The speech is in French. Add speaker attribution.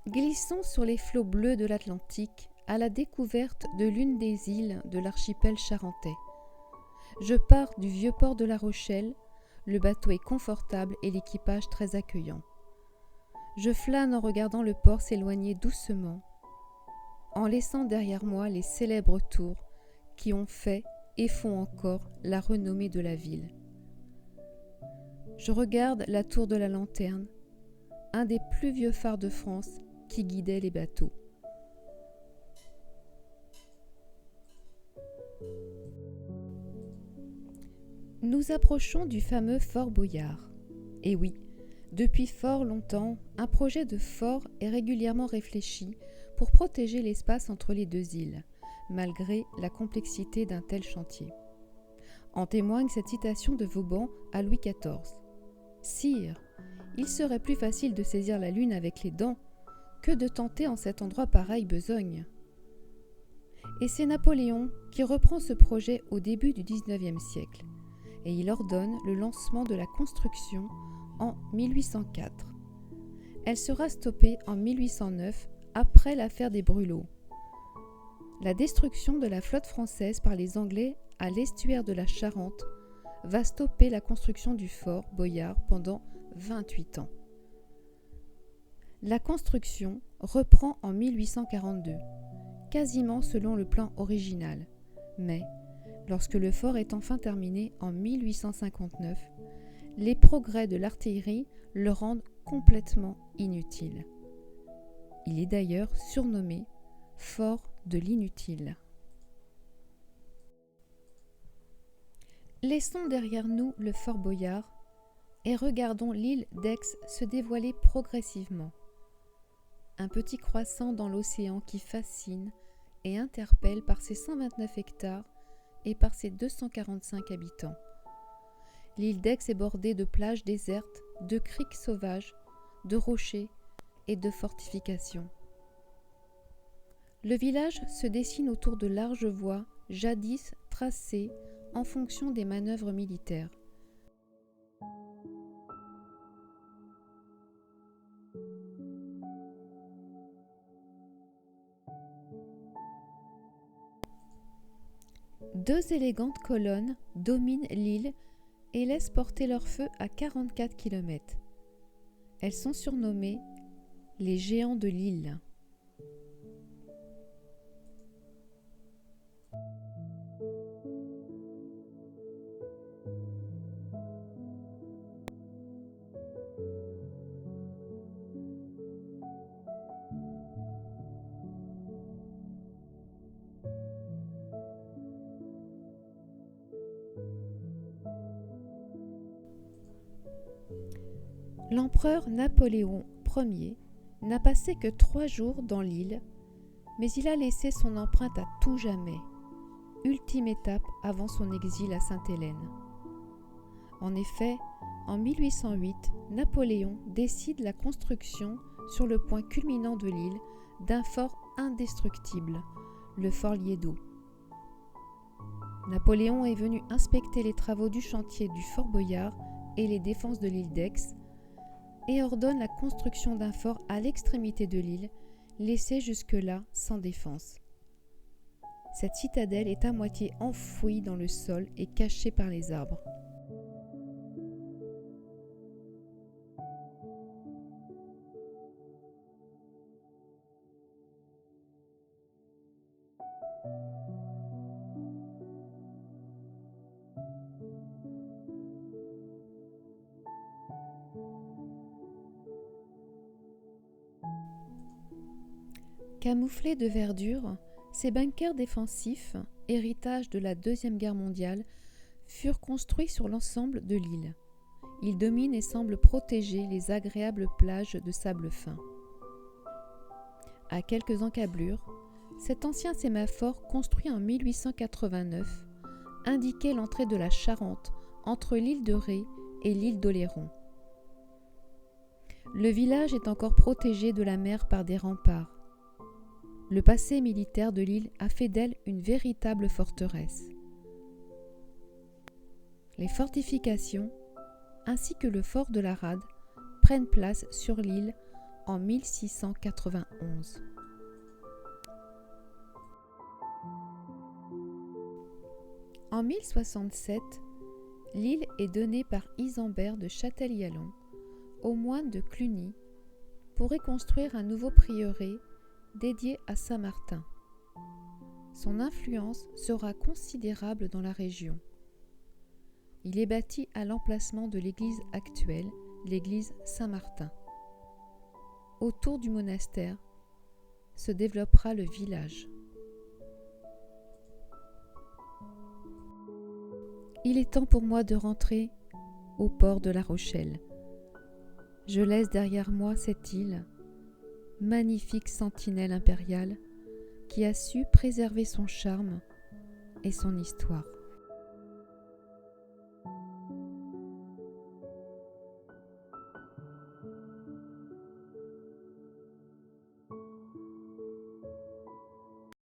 Speaker 1: Glissons sur les flots bleus de l'Atlantique à la découverte de l'une des îles de l'archipel charentais. Je pars du vieux port de La Rochelle, le bateau est confortable et l'équipage très accueillant. Je flâne en regardant le port s'éloigner doucement, en laissant derrière moi les célèbres tours qui ont fait et font encore la renommée de la ville. Je regarde la tour de la Lanterne, un des plus vieux phares de France qui guidait les bateaux. Nous approchons du fameux fort Boyard. Et oui, depuis fort longtemps, un projet de fort est régulièrement réfléchi pour protéger l'espace entre les deux îles, malgré la complexité d'un tel chantier. En témoigne cette citation de Vauban à Louis XIV. « Sire, il serait plus facile de saisir la lune avec les dents que de tenter en cet endroit pareille besogne. » Et c'est Napoléon qui reprend ce projet au début du XIXe siècle, et il ordonne le lancement de la construction en 1804. Elle sera stoppée en 1809 après l'affaire des Brûlots. La destruction de la flotte française par les Anglais à l'estuaire de la Charente va stopper la construction du fort Boyard pendant 28 ans. La construction reprend en 1842, quasiment selon le plan original, mais lorsque le fort est enfin terminé en 1859, les progrès de l'artillerie le rendent complètement inutile. Il est d'ailleurs surnommé Fort de l'inutile. Laissons derrière nous le fort Boyard et regardons l'île d'Aix se dévoiler progressivement. Un petit croissant dans l'océan qui fascine et interpelle par ses 129 hectares et par ses 245 habitants. L'île d'Aix est bordée de plages désertes, de criques sauvages, de rochers et de fortifications. Le village se dessine autour de larges voies, jadis tracées en fonction des manœuvres militaires. Deux élégantes colonnes dominent l'île et laissent porter leur feu à 44 km. Elles sont surnommées les géants de l'île. L'empereur Napoléon Ier n'a passé que 3 jours dans l'île, mais il a laissé son empreinte à tout jamais, ultime étape avant son exil à Sainte-Hélène. En effet, en 1808, Napoléon décide la construction sur le point culminant de l'île d'un fort indestructible, le fort Liédo. Napoléon est venu inspecter les travaux du chantier du fort Boyard et les défenses de l'île d'Aix, et ordonne la construction d'un fort à l'extrémité de l'île, laissée jusque-là sans défense. Cette citadelle est à moitié enfouie dans le sol et cachée par les arbres. Camouflés de verdure, ces bunkers défensifs, héritage de la Deuxième Guerre mondiale, furent construits sur l'ensemble de l'île. Ils dominent et semblent protéger les agréables plages de sable fin. À quelques encablures, cet ancien sémaphore construit en 1889 indiquait l'entrée de la Charente entre l'île de Ré et l'île d'Oléron. Le village est encore protégé de la mer par des remparts. Le passé militaire de l'île a fait d'elle une véritable forteresse. Les fortifications, ainsi que le fort de la Rade, prennent place sur l'île en 1691. En 1067, l'île est donnée par Isambert de Châtel-Yallon aux moines de Cluny pour y construire un nouveau prieuré dédié à Saint Martin. Son influence sera considérable dans la région. Il est bâti à l'emplacement de l'église actuelle, l'église Saint-Martin. Autour du monastère se développera le village. Il est temps pour moi de rentrer au port de La Rochelle. Je laisse derrière moi cette île, magnifique sentinelle impériale, qui a su préserver son charme et son histoire.